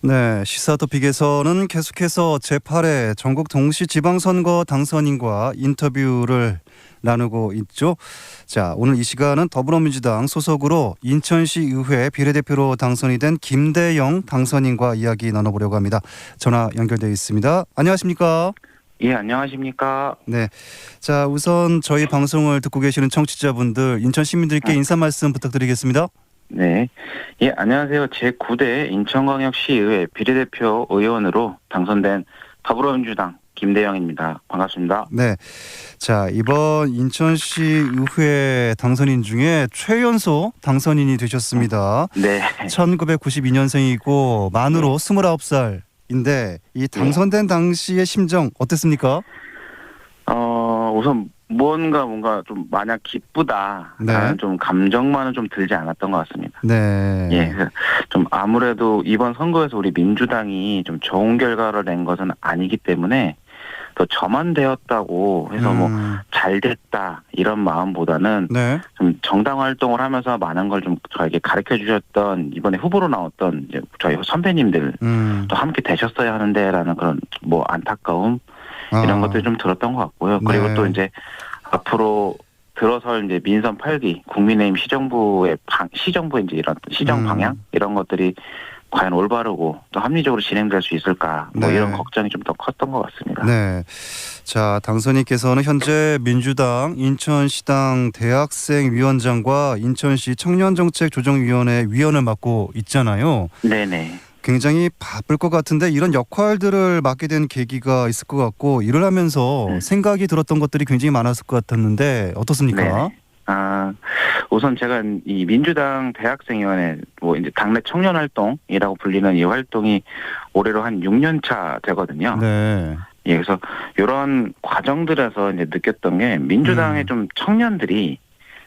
네, 시사토픽에서는 계속해서 제8회 전국 동시지방선거 당선인과 인터뷰를 나누고 있죠. 자, 오늘 이 시간은 더불어민주당 소속으로 인천시의회 비례대표로 당선이 된 김대영 당선인과 이야기 나눠보려고 합니다. 전화 연결되어 있습니다. 안녕하십니까? 예, 안녕하십니까? 네, 자, 우선 저희 방송을 듣고 계시는 청취자분들, 인천 시민들께 인사 말씀 부탁드리겠습니다. 네. 예, 안녕하세요. 제9대 인천광역시의회 비례대표 의원으로 당선된 더불어민주당 김대영입니다. 반갑습니다. 네. 자, 이번 인천시의회 당선인 중에 최연소 당선인이 되셨습니다. 네. 1992년생이고 만으로 29살인데 이 당선된 당시의 심정 어땠습니까? 우선 뭔가 좀 마냥 기쁘다. 네. 라는 좀 감정만은 좀 들지 않았던 것 같습니다. 네. 예, 좀 아무래도 이번 선거에서 우리 민주당이 좀 좋은 결과를 낸 것은 아니기 때문에 더 저만 되었다고 해서 뭐 잘됐다 이런 마음보다는 네. 좀 정당 활동을 하면서 많은 걸 좀 저에게 가르쳐 주셨던 이번에 후보로 나왔던 이제 저희 선배님들 또 함께 되셨어야 하는데라는 그런 뭐 안타까움 이런 것들이 좀 들었던 것 같고요. 그리고 네. 또 이제 앞으로 들어설 이제 민선 8기 국민의힘 시정부의 이제 이런 시정 방향 이런 것들이 과연 올바르고 또 합리적으로 진행될 수 있을까 뭐 네. 이런 걱정이 좀 더 컸던 것 같습니다. 네. 자, 당선인께서는 현재 민주당 인천시당 대학생위원장과 인천시 청년정책조정위원회 위원을 맡고 있잖아요. 네네. 굉장히 바쁠 것 같은데 이런 역할들을 맡게 된 계기가 있을 것 같고 일을 하면서 생각이 들었던 것들이 굉장히 많았을 것 같았는데 어떻습니까? 네네. 우선 제가 이 민주당 대학생위원회 뭐 이제 당내 청년 활동이라고 불리는 이 활동이 올해로 한 6년 차 되거든요. 네. 예, 그래서 이런 과정들에서 이제 느꼈던 게 민주당의 좀 청년들이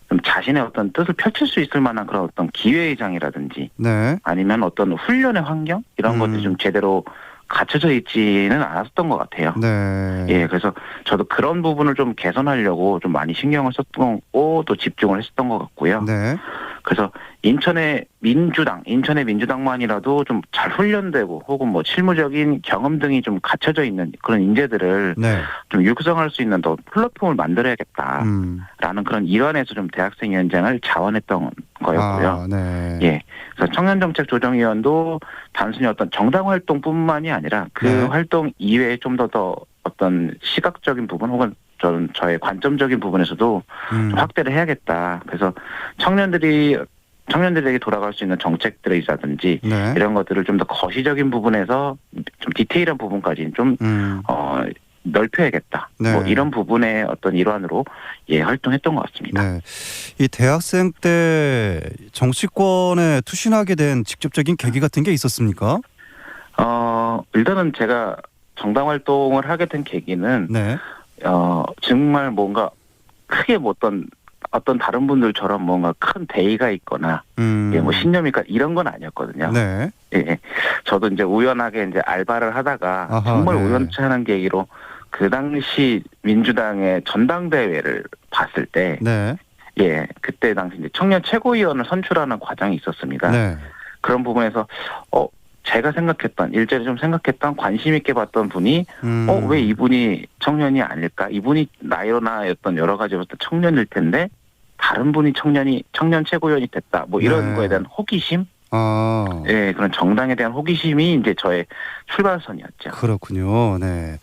좀 자신의 어떤 뜻을 펼칠 수 있을 만한 그런 어떤 기회의장이라든지 네. 아니면 어떤 훈련의 환경 이런 것들이 좀 제대로 갖춰져 있지는 않았던 것 같아요. 네. 예, 그래서 저도 그런 부분을 좀 개선하려고 좀 많이 신경을 썼던 거고 또 집중을 했었던 것 같고요. 네. 그래서 인천의 민주당만이라도 좀 잘 훈련되고 혹은 뭐 실무적인 경험 등이 좀 갖춰져 있는 그런 인재들을 네. 좀 육성할 수 있는 더 플랫폼을 만들어야겠다라는 그런 일환에서 좀 대학생위원장을 자원했던 거였고요. 네. 예, 그래서 청년정책조정위원도 단순히 어떤 정당 활동뿐만이 아니라 그 네. 활동 이외에 좀 더 어떤 시각적인 부분 혹은 저의 관점적인 부분에서도 좀 확대를 해야겠다. 그래서 청년들에게 돌아갈 수 있는 정책들이라든지 네. 이런 것들을 좀 더 거시적인 부분에서 좀 디테일한 부분까지 좀 넓혀야겠다. 네. 뭐 이런 부분의 어떤 일환으로 활동했던 것 같습니다. 네. 이 대학생 때 정치권에 투신하게 된 직접적인 계기 같은 게 있었습니까? 일단은 제가 정당 활동을 하게 된 계기는 네. 정말 뭔가 크게 뭐 어떤 다른 분들처럼 뭔가 큰 대의가 있거나 뭐 신념이니까 이런 건 아니었거든요. 네. 예. 저도 이제 우연하게 이제 알바를 하다가 정말 네. 우연치 않은 계기로 그 당시 민주당의 전당대회를 봤을 때 네. 그때 당시 이제 청년 최고위원을 선출하는 과정이 있었습니다. 네. 그런 부분에서 제가 일제히 좀 생각했던 관심 있게 봤던 분이 왜 이분이 청년이 아닐까? 이분이 나이로나 어떤 여러 가지로부터 청년일 텐데 다른 분이 청년 최고위원이 됐다. 뭐 이런 네. 거에 대한 호기심? 그런 정당에 대한 호기심이 이제 저의 출발선이었죠. 그렇군요. 네.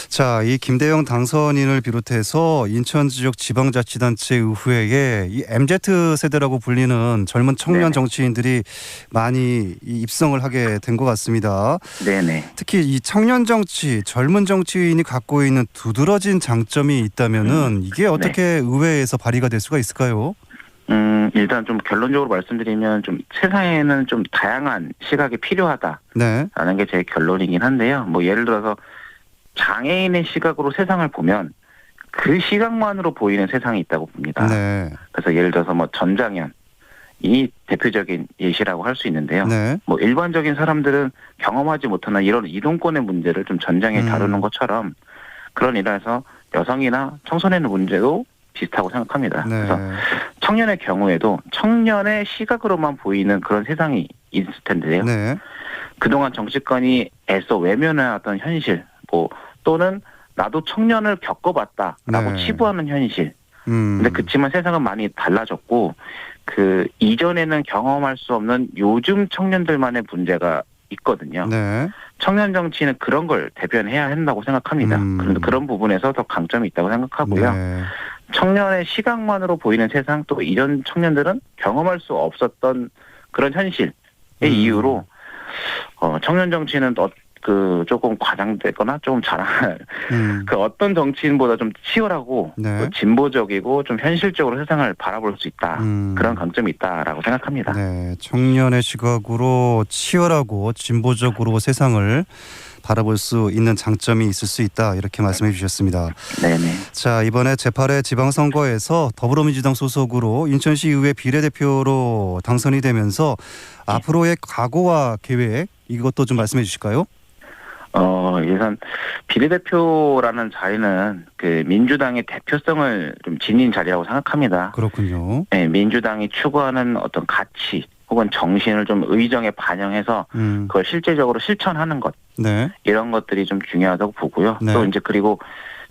자, 이 김대영 당선인을 비롯해서 인천 지역 지방자치단체 의회에 이 MZ 세대라고 불리는 젊은 청년 네네. 정치인들이 많이 입성을 하게 된 것 같습니다. 네네. 특히 이 청년 정치, 젊은 정치인이 갖고 있는 두드러진 장점이 있다면은 이게 어떻게 의회에서 발휘가 될 수가 있을까요? 일단 좀 결론적으로 말씀드리면 좀 세상에는 좀 다양한 시각이 필요하다라는 네. 게 제 결론이긴 한데요. 뭐 예를 들어서 장애인의 시각으로 세상을 보면 그 시각만으로 보이는 세상이 있다고 봅니다. 네. 그래서 예를 들어서 뭐 전장현이 대표적인 예시라고 할 수 있는데요. 네. 뭐 일반적인 사람들은 경험하지 못하는 이런 이동권의 문제를 좀 전장에 다루는 것처럼 그런 일에서 여성이나 청소년의 문제도 비슷하고 생각합니다. 네. 그래서 청년의 경우에도 청년의 시각으로만 보이는 그런 세상이 있을 텐데요. 네. 그동안 정치권이 애써 외면해왔던 현실, 뭐 또는 나도 청년을 겪어봤다라고 네. 치부하는 현실. 근데 그치만 세상은 많이 달라졌고 그 이전에는 경험할 수 없는 요즘 청년들만의 문제가 있거든요. 네. 청년 정치는 그런 걸 대변해야 한다고 생각합니다. 그런데 그런 부분에서 더 강점이 있다고 생각하고요. 네. 청년의 시각만으로 보이는 세상, 또 이전 청년들은 경험할 수 없었던 그런 현실의 이유로 청년 정치는 조금 과장되거나 조금 자랑할 그 어떤 정치인보다 좀 치열하고 네. 또 진보적이고 좀 현실적으로 세상을 바라볼 수 있다. 그런 강점이 있다라고 생각합니다. 네, 청년의 시각으로 치열하고 진보적으로 세상을 바라볼 수 있는 장점이 있을 수 있다, 이렇게 말씀해 주셨습니다. 네네. 자, 이번에 제8회 지방선거에서 더불어민주당 소속으로 인천시 의회 비례대표로 당선이 되면서 앞으로의 각오와 계획, 이것도 좀 말씀해 주실까요? 예산 비례대표라는 자리는 그 민주당의 대표성을 좀 지닌 자리라고 생각합니다. 그렇군요. 네, 민주당이 추구하는 어떤 가치 혹은 정신을 좀 의정에 반영해서 그걸 실제적으로 실천하는 것, 네. 이런 것들이 좀 중요하다고 보고요. 네. 또 이제 그리고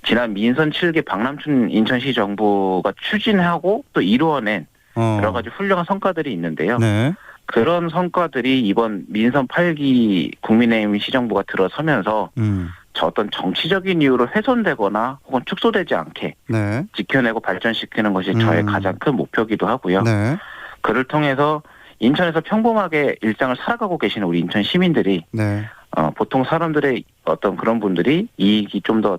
지난 민선 7기 박남춘 인천시 정부가 추진하고 또 이루어낸 여러 가지 훌륭한 성과들이 있는데요. 네. 그런 성과들이 이번 민선 8기 국민의힘 시정부가 들어서면서 저 어떤 정치적인 이유로 훼손되거나 혹은 축소되지 않게 네. 지켜내고 발전시키는 것이 저의 가장 큰 목표이기도 하고요. 네. 그를 통해서 인천에서 평범하게 일상을 살아가고 계시는 우리 인천 시민들이 네. 보통 사람들의 어떤 그런 분들이 이익이 좀 더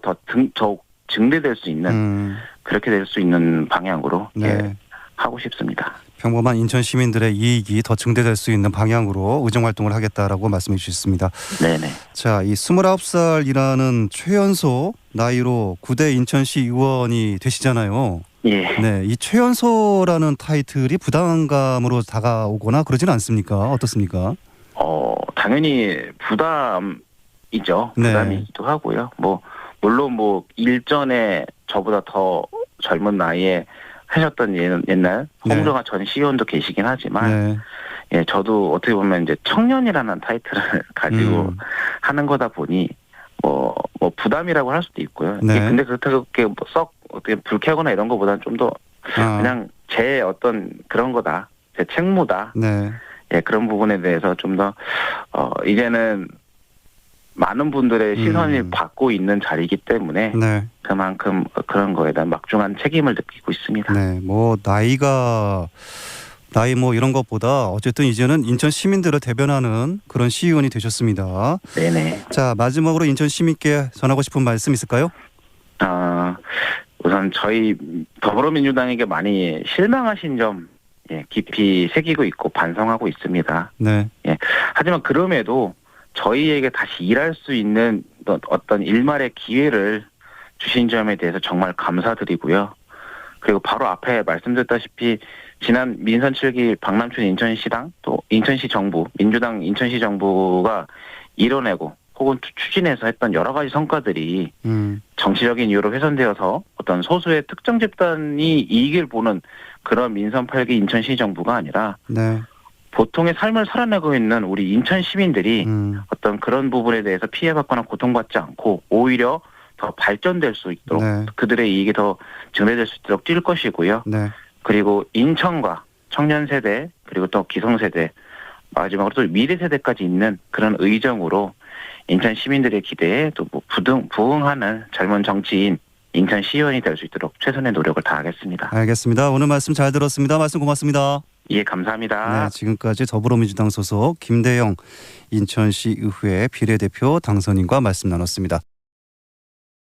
증대될 수 있는 그렇게 될 수 있는 방향으로 네. 하고 싶습니다. 평범한 인천 시민들의 이익이 더 증대될 수 있는 방향으로 의정활동을 하겠다라고 말씀해 주셨습니다. 네네. 자, 이 29살이라는 최연소 나이로 9대 인천시 의원이 되시잖아요. 예. 네, 이 최연소라는 타이틀이 부담감으로 다가오거나 그러지는 않습니까? 어떻습니까? 당연히 부담이죠. 네. 부담이기도 하고요. 물론 일전에 저보다 더 젊은 나이에 하셨던 옛날 홍정아 전 시의원도 계시긴 하지만, 네. 예, 저도 어떻게 보면 이제 청년이라는 타이틀을 가지고 하는 거다 보니 부담이라고 할 수도 있고요. 네. 근데 그렇다고 썩 어떻게 불쾌하거나 이런 거보다는 좀 더 그냥 제 어떤 그런 거다, 제 책무다. 네. 예, 그런 부분에 대해서 좀 더 이제는 많은 분들의 시선을 받고 있는 자리이기 때문에 네. 그만큼 그런 거에 대한 막중한 책임을 느끼고 있습니다. 네. 나이 이런 것보다 어쨌든 이제는 인천 시민들을 대변하는 그런 시의원이 되셨습니다. 네네. 자, 마지막으로 인천 시민께 전하고 싶은 말씀 있을까요? 우선 저희 더불어민주당에게 많이 실망하신 점, 예, 깊이 새기고 있고 반성하고 있습니다. 네. 예. 하지만 그럼에도 저희에게 다시 일할 수 있는 어떤 일말의 기회를 주신 점에 대해서 정말 감사드리고요. 그리고 바로 앞에 말씀드렸다시피 지난 민선 7기 박남춘 인천시당, 또 인천시 정부, 민주당 인천시 정부가 이뤄내고 혹은 추진해서 했던 여러 가지 성과들이 정치적인 이유로 훼손되어서 어떤 소수의 특정 집단이 이익을 보는 그런 민선 8기 인천시 정부가 아니라 네. 보통의 삶을 살아내고 있는 우리 인천 시민들이 어떤 그런 부분에 대해서 피해받거나 고통받지 않고 오히려 더 발전될 수 있도록, 네. 그들의 이익이 더 증대될 수 있도록 뛸 것이고요. 네. 그리고 인천과 청년 세대, 그리고 또 기성 세대, 마지막으로 또 미래 세대까지 있는 그런 의정으로 인천 시민들의 기대에 또 부응하는 젊은 정치인 인천 시의원이 될 수 있도록 최선의 노력을 다하겠습니다. 알겠습니다. 오늘 말씀 잘 들었습니다. 말씀 고맙습니다. 예, 감사합니다. 네, 지금까지 더불어민주당 소속 김대영 인천시 의회 비례대표 당선인과 말씀 나눴습니다.